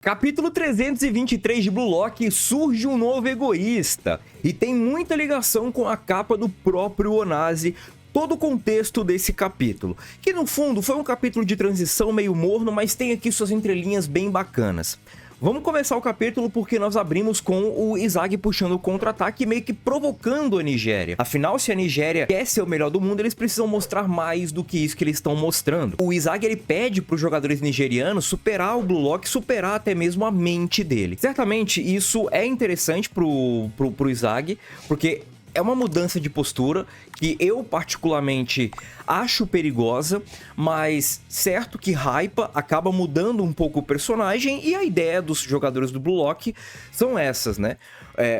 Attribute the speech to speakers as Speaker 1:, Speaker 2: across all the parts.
Speaker 1: Capítulo 323 de Blue Lock, surge um novo egoísta, e tem muita ligação com a capa do próprio Onazi, todo o contexto desse capítulo, que no fundo foi um capítulo de transição meio morno, mas tem aqui suas entrelinhas bem bacanas. Vamos começar o capítulo porque nós abrimos com o Izag puxando o contra-ataque, meio que provocando a Nigéria. Afinal, se a Nigéria quer ser o melhor do mundo, eles precisam mostrar mais do que isso que eles estão mostrando. O Izag, ele pede para os jogadores nigerianos superar o Blue Lock, superar até mesmo a mente dele. Certamente isso é interessante pro Izag, porque é uma mudança de postura que eu particularmente acho perigosa, mas certo que hypa acaba mudando um pouco o personagem, e a ideia dos jogadores do Blue Lock são essas, né?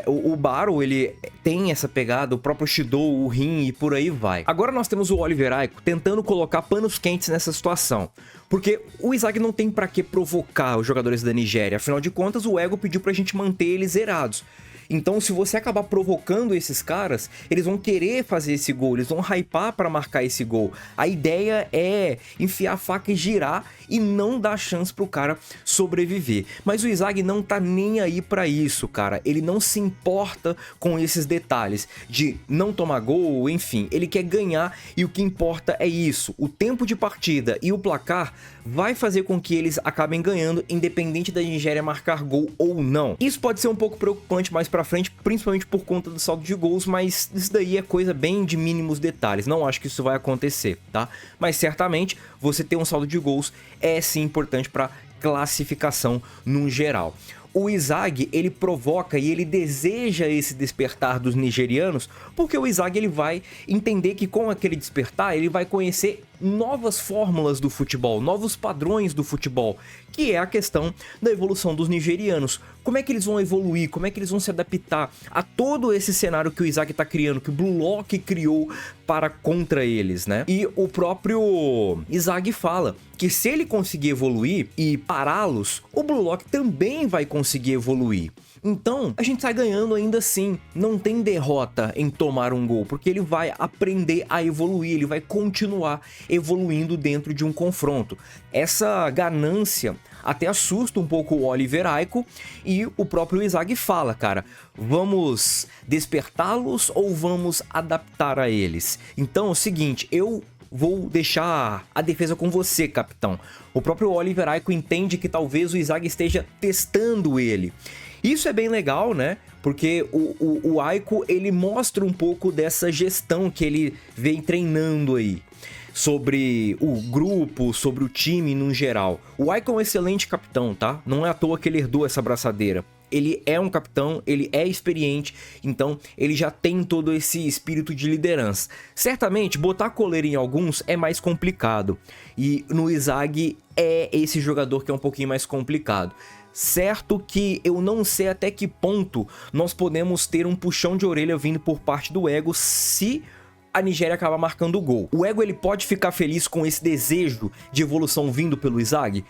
Speaker 1: O Baro, ele tem essa pegada, o próprio Shidou, o Rin e por aí vai. Agora nós temos o Oliver Aiko tentando colocar panos quentes nessa situação, porque o Izag não tem pra que provocar os jogadores da Nigéria, afinal de contas o Ego pediu pra gente manter eles zerados. Então, se você acabar provocando esses caras, eles vão querer fazer esse gol, eles vão hypar para marcar esse gol. A ideia é enfiar a faca e girar e não dar chance pro cara sobreviver. Mas o Izag não tá nem aí para isso, cara. Ele não se importa com esses detalhes de não tomar gol, enfim. Ele quer ganhar e o que importa é isso. O tempo de partida e o placar vai fazer com que eles acabem ganhando, independente da Nigéria marcar gol ou não. Isso pode ser um pouco preocupante mais pra frente, principalmente por conta do saldo de gols, mas isso daí é coisa bem de mínimos detalhes. Não acho que isso vai acontecer, tá? Mas certamente você ter um saldo de gols é sim importante para classificação no geral. O Izag, ele provoca e ele deseja esse despertar dos nigerianos, porque o Izag, ele vai entender que com aquele despertar ele vai conhecer novas fórmulas do futebol, novos padrões do futebol, que é a questão da evolução dos nigerianos. Como é que eles vão evoluir, como é que eles vão se adaptar a todo esse cenário que o Izag tá criando, que o Blue Lock criou para contra eles, né? E o próprio Izag fala que se ele conseguir evoluir e pará-los, o Blue Lock também vai conseguir evoluir. Então, a gente sai ganhando ainda assim, não tem derrota em tomar um gol, porque ele vai aprender a evoluir, ele vai continuar evoluindo dentro de um confronto. Essa ganância até assusta um pouco o Oliver Aiko, e o próprio Izag fala, cara, vamos despertá-los ou vamos adaptar a eles? Então é o seguinte, eu vou deixar a defesa com você, capitão. O próprio Oliver Aiko entende que talvez o Izag esteja testando ele. Isso é bem legal, né? Porque o Aiko, ele mostra um pouco dessa gestão que ele vem treinando aí, sobre o grupo, sobre o time no geral. O Aiko é um excelente capitão, tá? Não é à toa que ele herdou essa braçadeira. Ele é um capitão, ele é experiente, então ele já tem todo esse espírito de liderança. Certamente, botar coleira em alguns é mais complicado, e no Izag é esse jogador que é um pouquinho mais complicado. Certo que eu não sei até que ponto nós podemos ter um puxão de orelha vindo por parte do Ego se a Nigéria acabar marcando o gol. O Ego, ele pode ficar feliz com esse desejo de evolução vindo pelo Izag?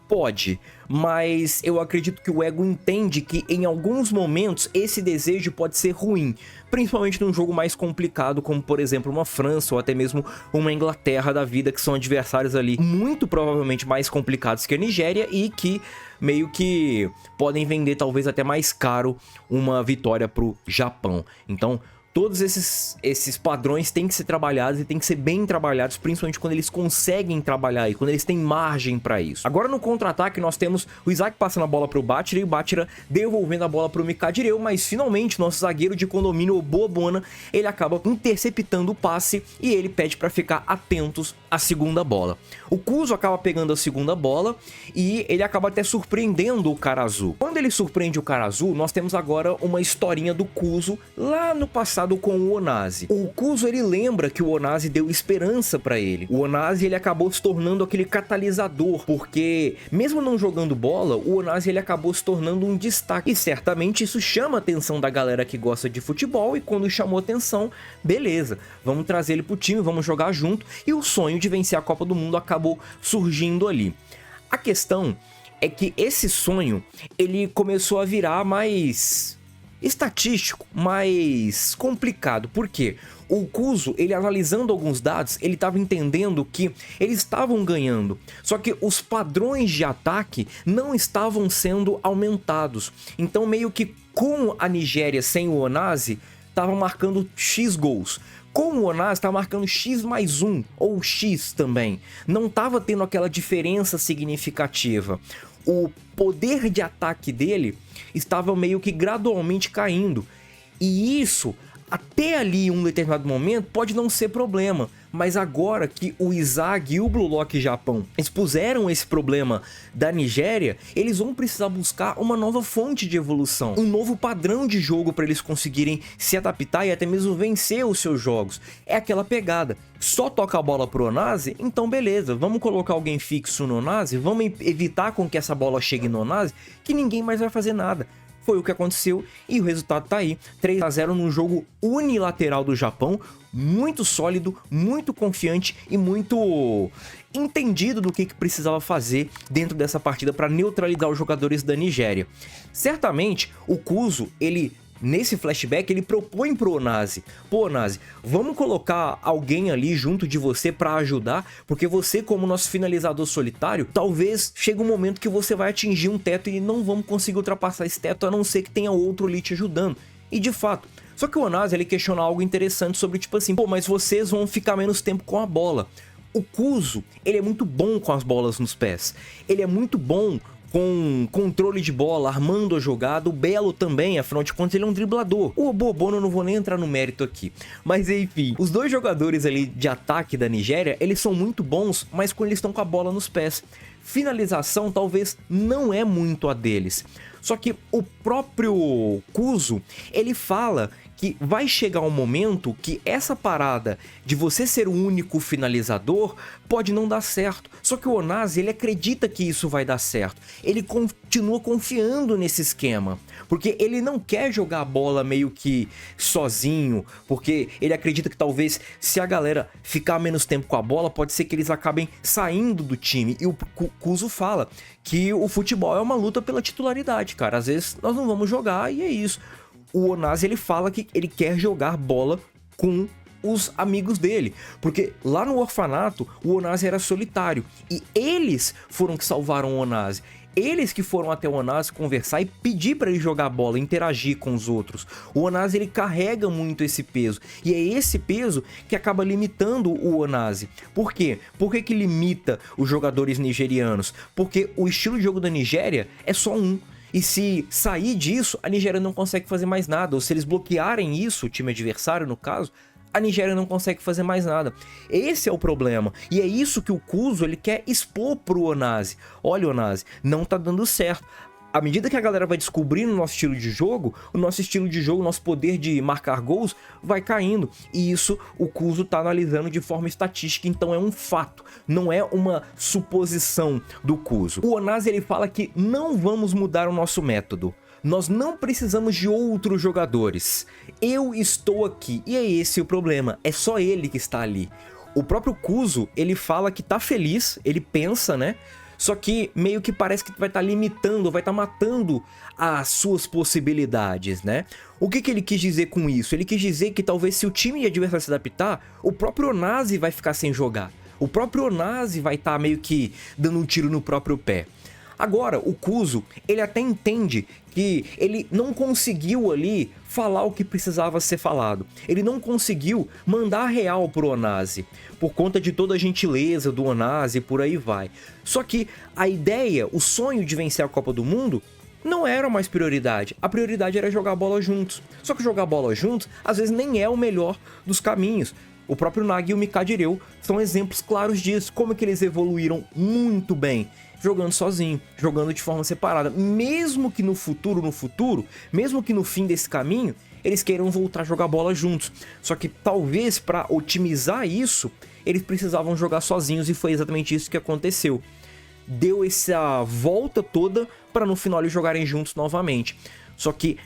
Speaker 1: Pode, mas eu acredito que o Ego entende que em alguns momentos esse desejo pode ser ruim, principalmente num jogo mais complicado, como por exemplo uma França ou até mesmo uma Inglaterra da vida, que são adversários ali muito provavelmente mais complicados que a Nigéria e que meio que podem vender talvez até mais caro uma vitória pro Japão. Então, todos esses padrões têm que ser trabalhados e têm que ser bem trabalhados, principalmente quando eles conseguem trabalhar e quando eles têm margem para isso. Agora no contra-ataque nós temos o Izag passando a bola para o Bátira e o Bátira devolvendo a bola para o Mikadireu, mas finalmente nosso zagueiro de condomínio, o Boabona, ele acaba interceptando o passe e ele pede para ficar atentos à segunda bola. O Kuzo acaba pegando a segunda bola e ele acaba até surpreendendo o cara azul. Quando ele surpreende o cara azul, nós temos agora uma historinha do Kuzo lá no passado com o Onazi. O Kuzo, ele lembra que o Onazi deu esperança pra ele. O Onazi, ele acabou se tornando aquele catalisador, porque mesmo não jogando bola, o Onazi, ele acabou se tornando um destaque. E certamente isso chama a atenção da galera que gosta de futebol, e quando chamou atenção, beleza, vamos trazer ele pro time, vamos jogar junto, e o sonho de vencer a Copa do Mundo acabou surgindo ali. A questão é que esse sonho, ele começou a virar mais estatístico, mas complicado. Por quê? O Kuzo, ele analisando alguns dados, ele estava entendendo que eles estavam ganhando, só que os padrões de ataque não estavam sendo aumentados. Então meio que com a Nigéria sem o Onazi, estava marcando X gols. Com o Onazi estava marcando X mais 1, ou X também. Não estava tendo aquela diferença significativa. O poder de ataque dele estava meio que gradualmente caindo. E isso, até ali em um determinado momento, pode não ser problema. Mas agora que o Izag e o Blue Lock Japão expuseram esse problema da Nigéria, eles vão precisar buscar uma nova fonte de evolução, um novo padrão de jogo para eles conseguirem se adaptar e até mesmo vencer os seus jogos. É aquela pegada, só toca a bola pro Onazi? Então beleza, vamos colocar alguém fixo no Onazi, vamos evitar com que essa bola chegue no Onazi, que ninguém mais vai fazer nada. Foi o que aconteceu e o resultado tá aí, 3 a 0 num jogo unilateral do Japão, muito sólido, muito confiante e muito entendido do que precisava fazer dentro dessa partida para neutralizar os jogadores da Nigéria. Certamente, o Kuzo, nesse flashback, ele propõe pro Onazi: pô, Onazi, vamos colocar alguém ali junto de você pra ajudar, porque você, como nosso finalizador solitário, talvez chegue um momento que você vai atingir um teto e não vamos conseguir ultrapassar esse teto, a não ser que tenha outro ali te ajudando. E de fato, só que o Onazi, ele questiona algo interessante sobre, tipo assim, pô, mas vocês vão ficar menos tempo com a bola. O Kuzo, ele é muito bom com as bolas nos pés, ele é muito bom com controle de bola, armando a jogada. O Belo também, afinal de contas, ele é um driblador. O Obobono eu não vou nem entrar no mérito aqui. Mas enfim, os dois jogadores ali de ataque da Nigéria, eles são muito bons, mas quando eles estão com a bola nos pés. Finalização talvez não é muito a deles. Só que o próprio Kuzo, ele fala que vai chegar um momento que essa parada de você ser o único finalizador pode não dar certo. Só que o Onazi, ele acredita que isso vai dar certo. Ele continua confiando nesse esquema, porque ele não quer jogar a bola meio que sozinho, porque ele acredita que talvez se a galera ficar menos tempo com a bola, pode ser que eles acabem saindo do time. E o Kuzo fala que o futebol é uma luta pela titularidade, cara. Às vezes nós não vamos jogar e é isso. O Onazi, ele fala que ele quer jogar bola com os amigos dele, porque lá no orfanato o Onazi era solitário e eles foram que salvaram o Onazi. Eles que foram até o Onazi conversar e pedir para ele jogar bola, interagir com os outros. O Onazi, ele carrega muito esse peso. E é esse peso que acaba limitando o Onazi. Por quê? Por que limita os jogadores nigerianos? Porque o estilo de jogo da Nigéria é só um. E se sair disso, a Nigéria não consegue fazer mais nada. Ou se eles bloquearem isso, o time adversário no caso, a Nigéria não consegue fazer mais nada. Esse é o problema. E é isso que o Kuzo, ele quer expor pro Onazi. Olha, Onazi, não tá dando certo. À medida que a galera vai descobrindo o nosso estilo de jogo, o nosso poder de marcar gols vai caindo. E isso o Kuzo tá analisando de forma estatística, então é um fato, não é uma suposição do Kuzo. O Onazi, ele fala que não vamos mudar o nosso método. Nós não precisamos de outros jogadores. Eu estou aqui. E é esse o problema. É só ele que está ali. O próprio Kuzo, ele fala que tá feliz, ele pensa, né? Só que meio que parece que vai estar limitando, vai estar matando as suas possibilidades, né? O que ele quis dizer com isso? Ele quis dizer que talvez se o time adversário se adaptar, o próprio Onazi vai ficar sem jogar. O próprio Onazi vai estar meio que dando um tiro no próprio pé. Agora, o Kuzo, ele até entende que ele não conseguiu ali falar o que precisava ser falado. Ele não conseguiu mandar a real pro Onazi, por conta de toda a gentileza do Onazi e por aí vai. Só que a ideia, o sonho de vencer a Copa do Mundo não era mais prioridade. A prioridade era jogar bola juntos. Só que jogar bola juntos, às vezes, nem é o melhor dos caminhos. O próprio Nagi e o Mikadireu são exemplos claros disso. Como é que eles evoluíram muito bem jogando sozinho, jogando de forma separada. Mesmo que no futuro, mesmo que no fim desse caminho, eles queiram voltar a jogar bola juntos. Só que talvez para otimizar isso, eles precisavam jogar sozinhos e foi exatamente isso que aconteceu. Deu essa volta toda para no final eles jogarem juntos novamente. Só que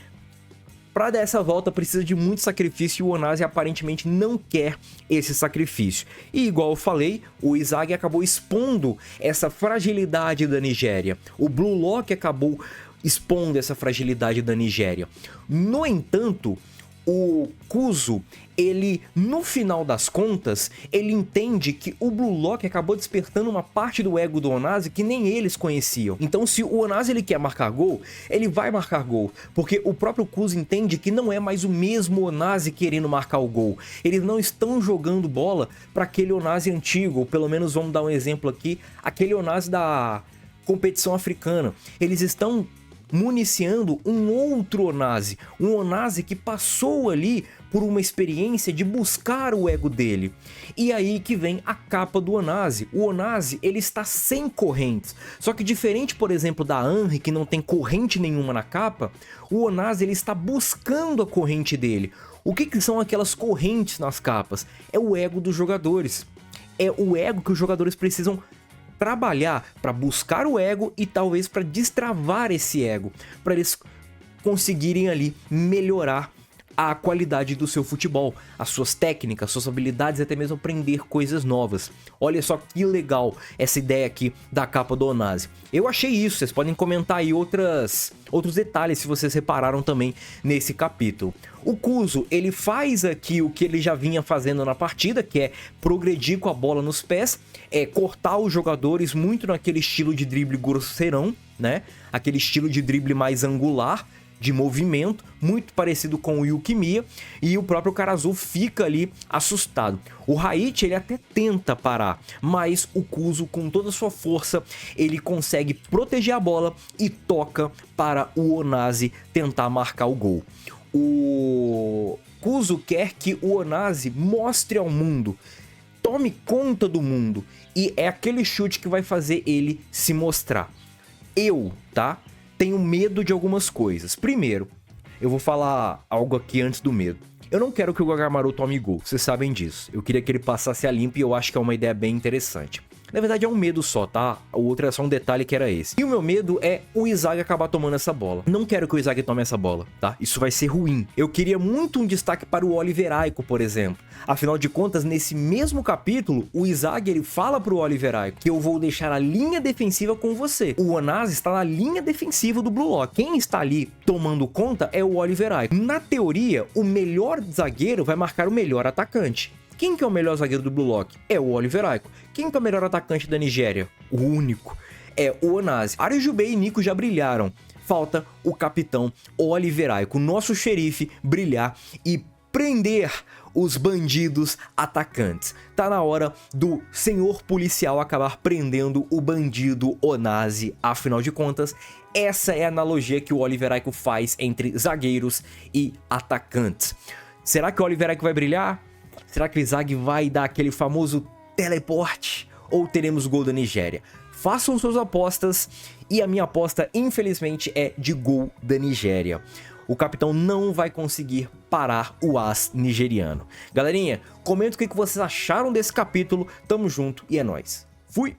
Speaker 1: para dar essa volta precisa de muito sacrifício e o Onazi aparentemente não quer esse sacrifício. E igual eu falei, o Izag acabou expondo essa fragilidade da Nigéria. O Blue Lock acabou expondo essa fragilidade da Nigéria. No entanto, o Kuzo, ele, no final das contas, ele entende que o Blue Lock acabou despertando uma parte do ego do Onaze que nem eles conheciam. Então, se o Onaze ele quer marcar gol, ele vai marcar gol, porque o próprio Kuzo entende que não é mais o mesmo Onaze querendo marcar o gol. Eles não estão jogando bola para aquele Onaze antigo, ou pelo menos vamos dar um exemplo aqui, aquele Onaze da competição africana. Eles estão municiando um outro Onaze, um Onaze que passou ali por uma experiência de buscar o ego dele. E aí que vem a capa do Onaze. O Onaze, ele está sem correntes. Só que diferente, por exemplo, da Anri, que não tem corrente nenhuma na capa, o Onaze, ele está buscando a corrente dele. O que são aquelas correntes nas capas? É o ego dos jogadores. É o ego que os jogadores precisam trabalhar para buscar o ego e talvez para destravar esse ego, para eles conseguirem ali melhorar a qualidade do seu futebol, as suas técnicas, suas habilidades e até mesmo aprender coisas novas. Olha só que legal essa ideia aqui da capa do Onaze. Eu achei isso, vocês podem comentar aí outros detalhes se vocês repararam também nesse capítulo. O Kuzo, ele faz aqui o que ele já vinha fazendo na partida, que é progredir com a bola nos pés, cortar os jogadores muito naquele estilo de drible grosseirão, né? Aquele estilo de drible mais angular, de movimento, muito parecido com o Yuki Mia, e o próprio Karazu fica ali assustado. O Haichi, ele até tenta parar, mas o Kuzo, com toda a sua força, ele consegue proteger a bola e toca para o Onaze tentar marcar o gol. O Kuzo quer que o Onaze mostre ao mundo, tome conta do mundo, e é aquele chute que vai fazer ele se mostrar. Tenho medo de algumas coisas. Primeiro, eu vou falar algo aqui antes do medo. Eu não quero que o Gagamaru tome gol, vocês sabem disso. Eu queria que ele passasse a limpo e eu acho que é uma ideia bem interessante. Na verdade é um medo só, tá? O outro é só um detalhe que era esse. E o meu medo é o Izagi acabar tomando essa bola. Não quero que o Izagi tome essa bola, tá? Isso vai ser ruim. Eu queria muito um destaque para o Oliver Aiko, por exemplo. Afinal de contas, nesse mesmo capítulo, o Izagi, ele fala pro Oliver Aiko que eu vou deixar a linha defensiva com você. O Onaze está na linha defensiva do Blue Lock. Quem está ali tomando conta é o Oliver Aiko. Na teoria, o melhor zagueiro vai marcar o melhor atacante. Quem que é o melhor zagueiro do Blue Lock? É o Oliver Aiko. Quem que é o melhor atacante da Nigéria? O único. É o Onaze. Aryujubei e Nico já brilharam. Falta o capitão Oliver Aiko, nosso xerife, brilhar e prender os bandidos atacantes. Tá na hora do senhor policial acabar prendendo o bandido Onaze. Afinal de contas, essa é a analogia que o Oliver Aiko faz entre zagueiros e atacantes. Será que o Oliver Aiko vai brilhar? Será que o Izagi vai dar aquele famoso teleporte? Ou teremos gol da Nigéria? Façam suas apostas e a minha aposta, infelizmente, é de gol da Nigéria. O capitão não vai conseguir parar o as nigeriano. Galerinha, comenta o que vocês acharam desse capítulo. Tamo junto e é nóis. Fui!